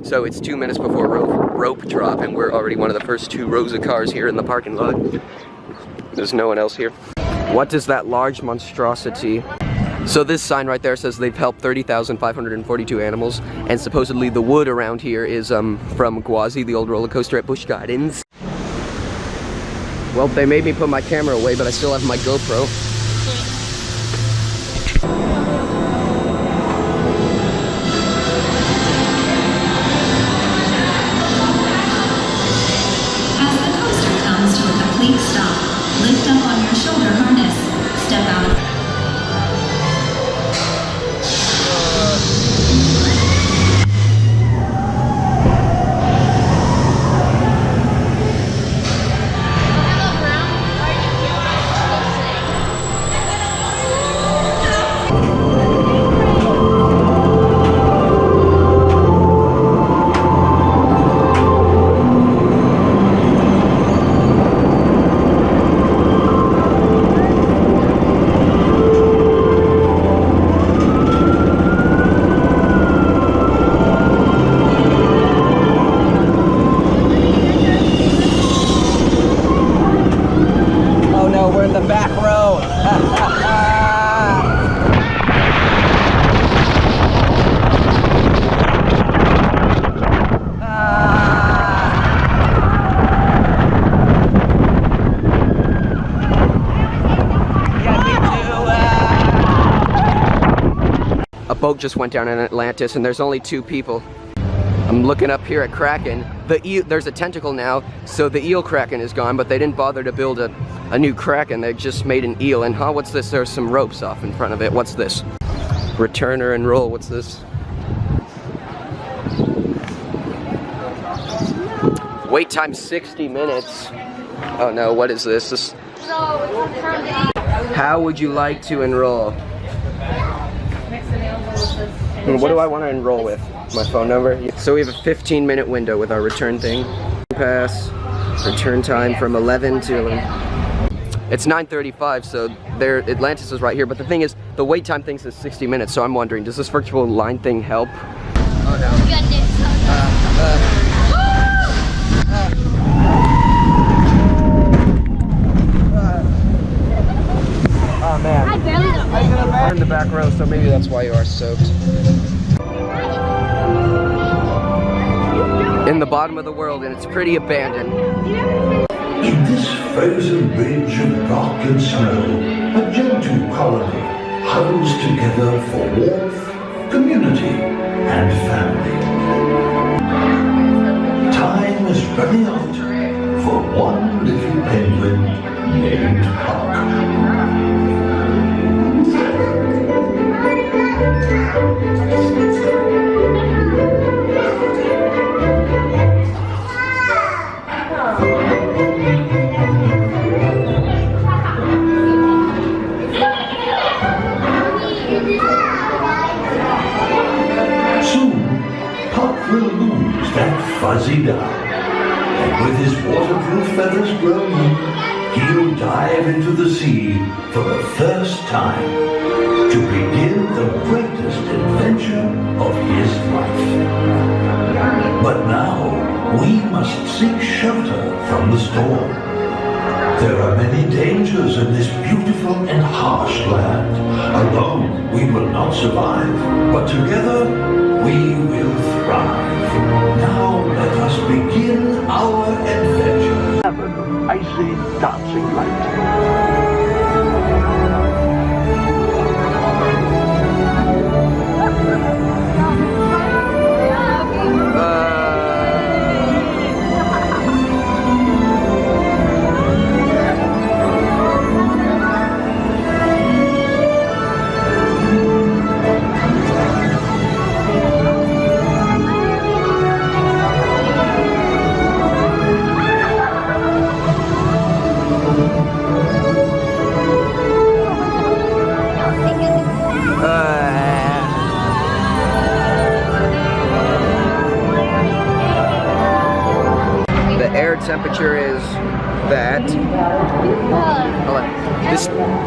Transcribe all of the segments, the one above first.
So it's 2 minutes before rope drop, and we're already one of the first 2 rows of cars here in the parking lot. There's no one else here. What is that large monstrosity? So this sign right there says they've helped 30,542 animals, and supposedly the wood around here is from Gwazi, the old roller coaster at Busch Gardens. Well, they made me put my camera away, but I still have my GoPro. As the coaster comes to a complete stop, lift up on your shoulder harness, step out. A boat just went down in Atlantis, and there's only 2 people. I'm looking up here at Kraken. There's a tentacle now, so the eel Kraken is gone, but they didn't bother to build a new Kraken. They just made an eel. And what's this? There's some ropes off in front of it. What's this? Return or enroll. What's this? Wait time 60 minutes. Oh no, what is this? How would you like to enroll? What do I want to enroll with? My phone number? So we have a 15-minute window with our return thing. Pass, return time from 11 to 11. It's 9:35, so Atlantis is right here, but the thing is, the wait time thing is 60 minutes, so I'm wondering, does this virtual line thing help? Oh no. Oh man. We're in the back row, so maybe that's why you are soaked. In the bottom of the world, and it's pretty abandoned. In this frozen bridge of rock and snow, a gentle colony huddles together for warmth, community, and family. Time is running out for one little penguin named Puck. Fuzzy down, and with his waterproof feathers grown, he'll dive into the sea for the first time to begin the greatest adventure of his life. But now we must seek shelter from the storm. There are many dangers in this beautiful and harsh land. Alone we will not survive, but together we will thrive. Now let us begin our adventure. Heaven of icy dancing light. Temperature is that.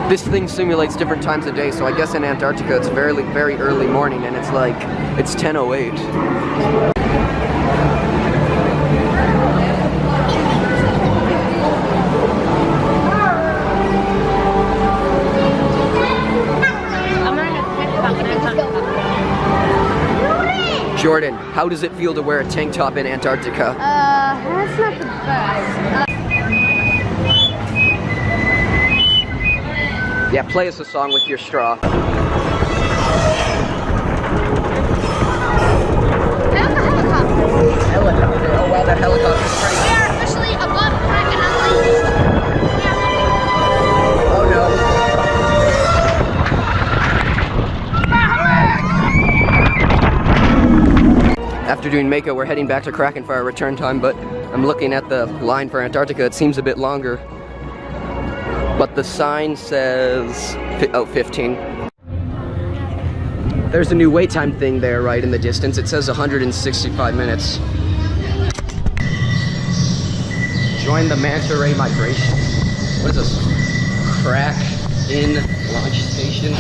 This thing simulates different times of day, so I guess in Antarctica it's very early morning, and it's like it's 10:08. How does it feel to wear a tank top in Antarctica? That's not the best. Yeah, play us a song with your straw. I have the helicopter. Helicopter. Oh wow, that helicopter's pretty. We are officially above Kraken Unleashed. Oh no. After doing Mako, we're heading back to Kraken for our return time, but I'm looking at the line for Antarctica. It seems a bit longer. But the sign says, 15. There's a new wait time thing there right in the distance. It says 165 minutes. Join the manta ray migration. What is this? Kraken launch station.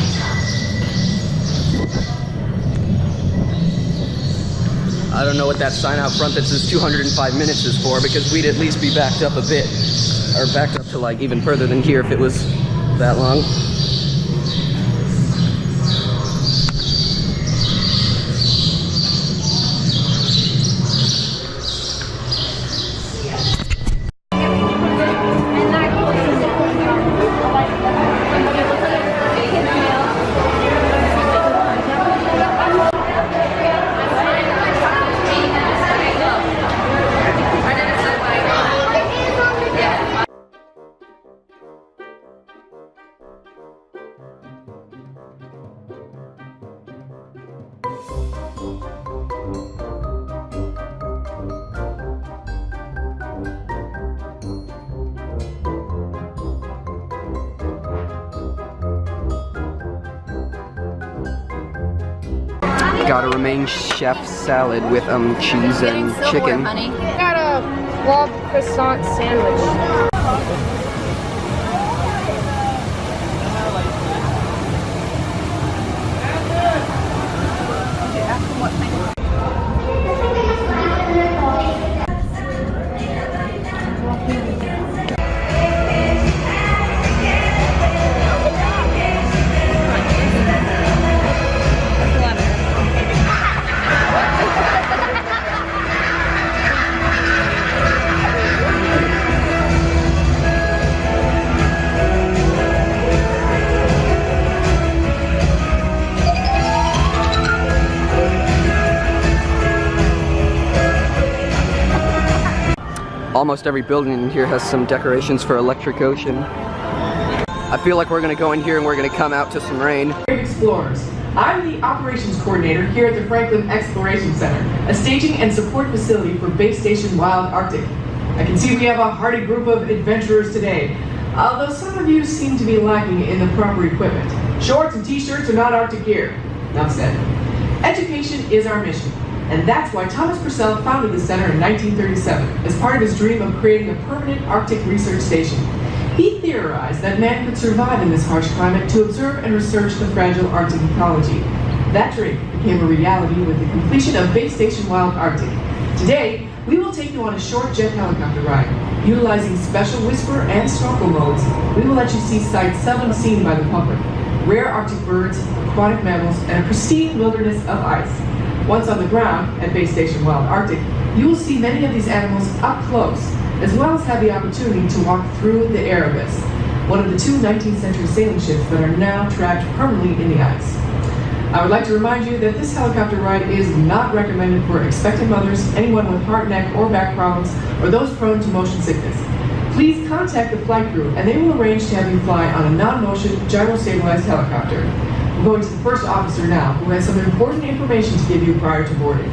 I don't know what that sign out front that says 205 minutes is for, because we'd at least be backed up a bit. Or backed up to like even further than here if it was that long. Got a romaine chef salad with cheese and chicken. Got a club croissant sandwich. Almost every building in here has some decorations for Electric Ocean. I feel like we're gonna go in here and we're gonna come out to some rain. Explorers. I'm the operations coordinator here at the Franklin Exploration Center, a staging and support facility for Base Station Wild Arctic. I can see we have a hearty group of adventurers today, although some of you seem to be lacking in the proper equipment. Shorts and t-shirts are not Arctic gear. Enough said. Education is our mission, and that's why Thomas Purcell founded the center in 1937 as part of his dream of creating a permanent Arctic research station. He theorized that man could survive in this harsh climate to observe and research the fragile Arctic ecology. That dream became a reality with the completion of Base Station Wild Arctic. Today, we will take you on a short jet helicopter ride. Utilizing special whisper and snorkel modes, we will let you see sights seldom seen by the public. Rare Arctic birds, aquatic mammals, and a pristine wilderness of ice. Once on the ground at Base Station Wild Arctic, you will see many of these animals up close, as well as have the opportunity to walk through the Erebus, one of the two 19th century sailing ships that are now trapped permanently in the ice. I would like to remind you that this helicopter ride is not recommended for expectant mothers, anyone with heart, neck, or back problems, or those prone to motion sickness. Please contact the flight crew and they will arrange to have you fly on a non-motion, gyro-stabilized helicopter. We're going to the first officer now, who has some important information to give you prior to boarding.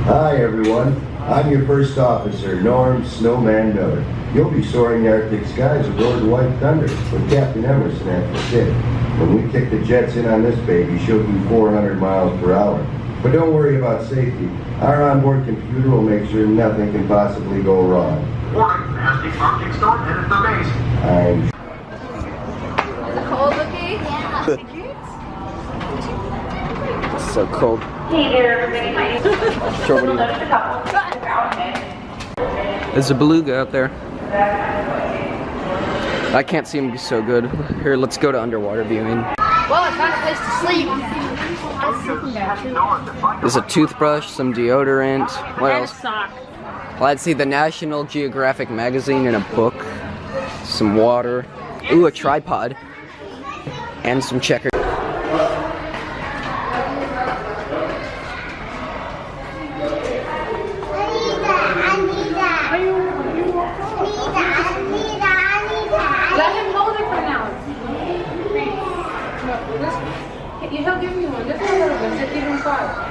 Hi everyone, I'm your first officer, Norm Snowman Miller. You'll be soaring the Arctic skies aboard the White Thunder with Captain Emerson at the tip. When we kick the jets in on this baby, she'll do 400 miles per hour. But don't worry about safety. Our onboard computer will make sure nothing can possibly go wrong. Warning, nasty Arctic storm headed for base. Is it cold, Vicky? Yeah. It's so cold. Hey there, everybody. My name is Sure, what do you- There's a beluga out there. I can't see him so good. Here, let's go to underwater viewing. Well, I found a place to sleep. There's a toothbrush, some deodorant. What else? Well, I'd see the National Geographic magazine and a book. Some water. Ooh, a tripod. And some checkers. Let him hold it for now. He'll give me one. Just a little bit. Just give him 5.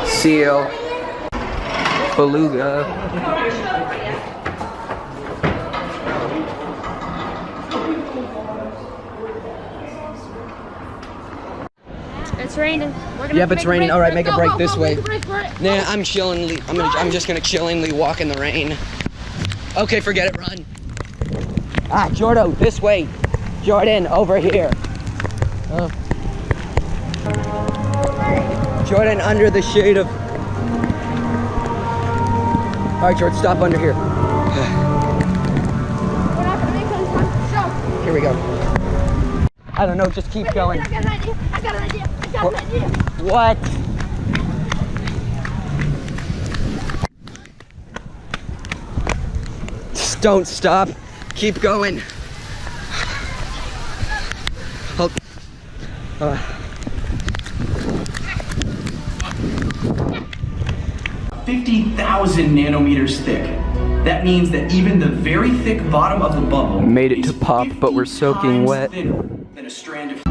Seal. Beluga. It's raining. Yep, it's raining. All right, make a break this way. Make a break for it. Nah, I'm chillingly. I'm just gonna chillingly walk in the rain. Okay, forget it. Run. Ah, Jordo, this way. Jordan, over here. Jordan, under the shade of. All right, Jordan, stop under here. We're not gonna make it on show. Here we go. I don't know, just keep going. I got an idea. I got an idea. I got an idea. What? Just don't stop. Keep going. Hold. 50,000 nanometers thick. That means that even the very thick bottom of the bubble Made it is to pop, but we're 50 soaking times wet. thinner than a strand of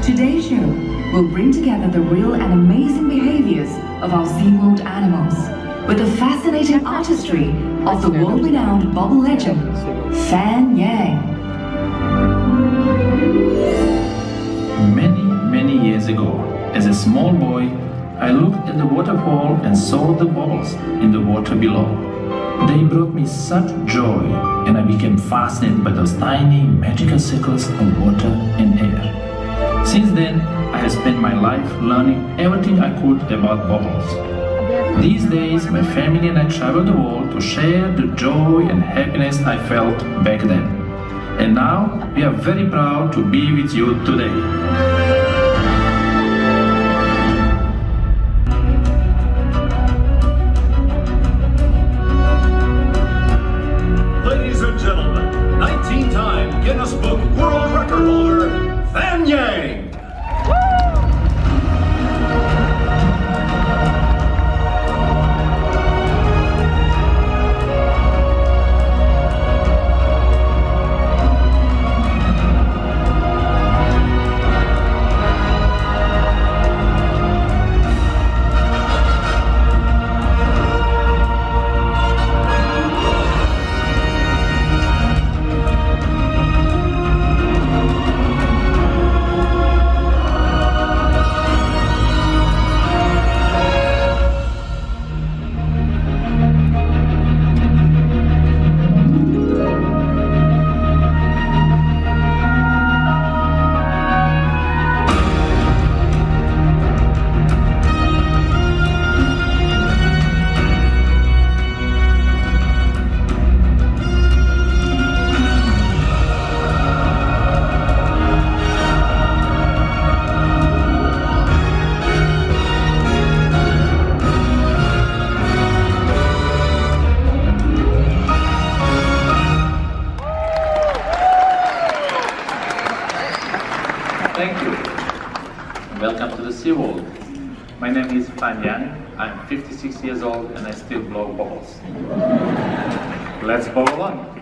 Today's show will bring together the real and amazing behaviors of our Seaworld animals with the fascinating artistry of the world-renowned bubble legend, Fan Yang. Many years ago, as a small boy, I looked at the waterfall and saw the bubbles in the water below. They brought me such joy, and I became fascinated by those tiny magical circles of water and air. Since then, I have spent my life learning everything I could about bubbles. These days, my family and I travel the world to share the joy and happiness I felt back then. And now, we are very proud to be with you today. Ladies and gentlemen, 19-time Guinness Book World Record holder, Fan Yang. Thank you. Welcome to the Seaworld. My name is Fan Yang. I'm 56 years old and I still blow bubbles. Let's bubble on.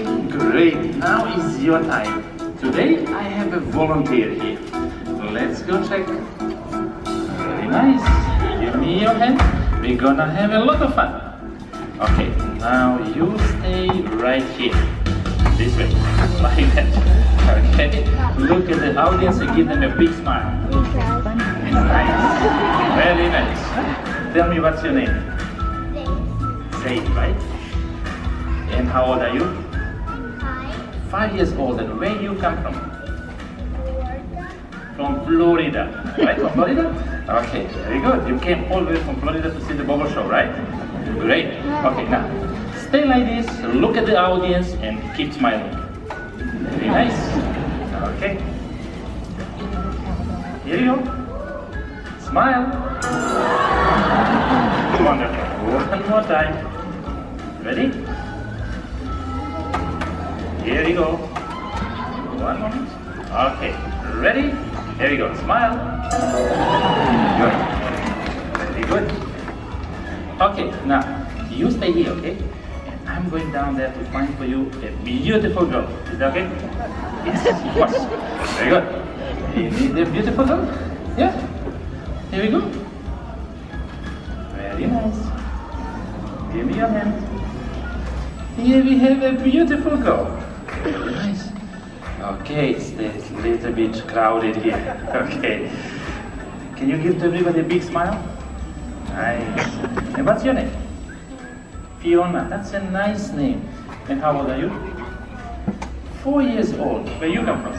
Great, now is your time. Today I have a volunteer here. Let's go check. Very nice. Give me your hand. We're gonna have a lot of fun. Okay, now you stay right here. This way, like that. Okay, look at the audience and give them a big smile. Nice. Very nice. Tell me what's your name? Zaid, right? And how old are you? 5 years old. And where you come from? From Florida. Right? From Florida? Okay, very good. You came all the way from Florida to see the bubble show, right? Great. Okay, now stay like this, look at the audience and keep smiling. Very nice. Okay. Here you go. Smile. Wonderful. One more time. Ready? Here you go. One moment. Okay. Ready? Here you go. Smile. Good. Very good. Okay, now you stay here, okay? And I'm going down there to find for you a beautiful girl. Is that okay? Yes, of course. Very good. You need a beautiful girl? Yeah. Here we go. Very nice. Give me your hand. Here we have a beautiful girl. Very nice. Okay, it's a little bit crowded here. Okay. Can you give to everybody a big smile? Nice. And what's your name? Fiona. That's a nice name. And how old are you? 4 years old. Where you come from?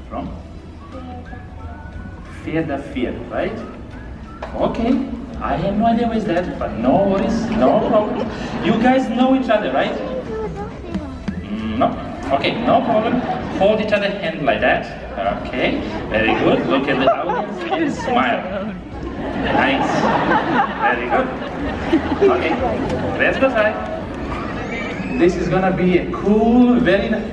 From? Fear, right? Okay. I have no idea where is that, but no worries, no problem. You guys know each other, right? No? Okay, no problem. Hold each other's hand like that. Okay, very good. Look at the audience and smile. Nice. Very good. Okay, let's go try. This is gonna be a cool, very nice.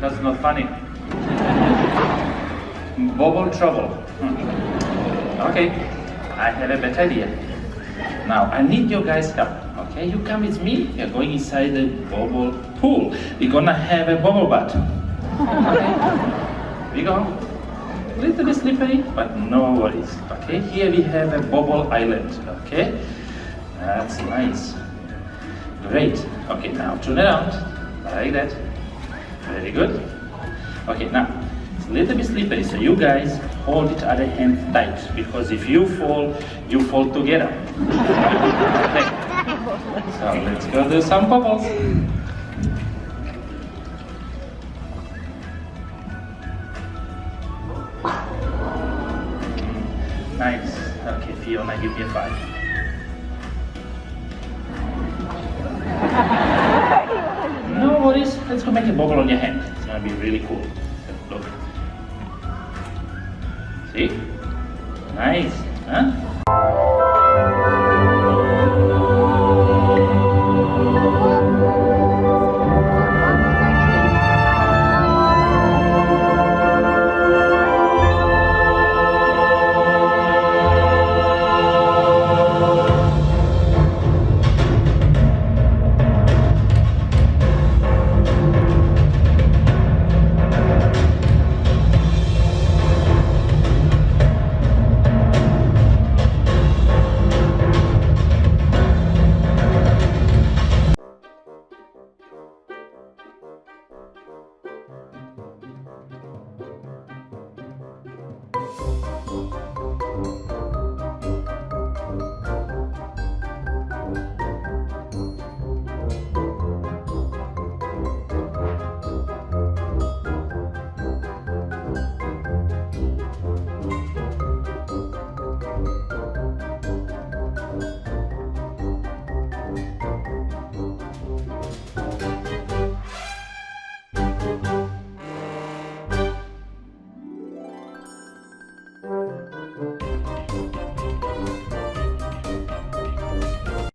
That's not funny. Bubble trouble. Okay, I have a better idea. Now, I need your guys' help. Okay, you come with me. You're going inside the bubble pool. We're gonna have a bubble bath. Okay, we go. A little bit slippery, but no worries. Okay, here we have a bubble island. Okay, that's nice. Great. Okay, now turn around like that. Very good. Okay, now it's a little bit slippery, so you guys hold each other hand tight, because if you fall together. Okay. So let's go do some bubbles. Nice. Okay, Fiona, give me a 5. No worries. Let's go make a bubble on your hand. It's gonna be really cool. Look. See? Nice. Huh?